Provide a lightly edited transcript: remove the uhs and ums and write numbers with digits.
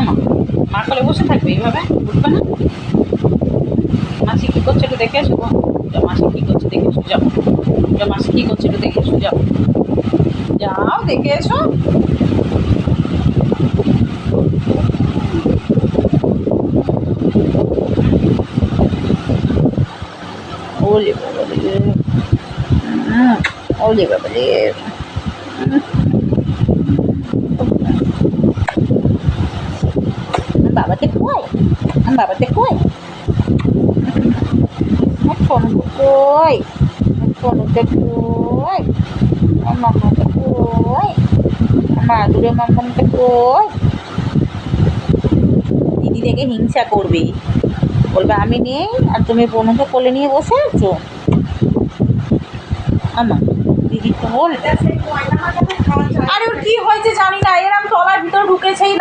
আমা মা কোলে বসে থাকবে এইভাবে, উঠবে না। মাসি কী করছে একটু দেখে এসো, যাও মাসি কী করছে দেখে এসো, যাও যাও মাসি কী করছে একটু দেখে এসো, যাও যাও দেখে এসো। ওলে বাবা রে, ওলে বাবা রে। বাবাতে কই, বাবাতে কই, ফোনটা কই, ফোনটা কই, মামাটা কই, মাদুরে মামাটা কই। দিদি দেখে হিংসা করবে, বলবে আমি নেই আর তুমি বোনকে কোলে নিয়ে বসে আছো। আমার দিদি তো বল, আরে ওর কি হয়েছে জানি না, এরম তলার ভিতর ঢুকেছেই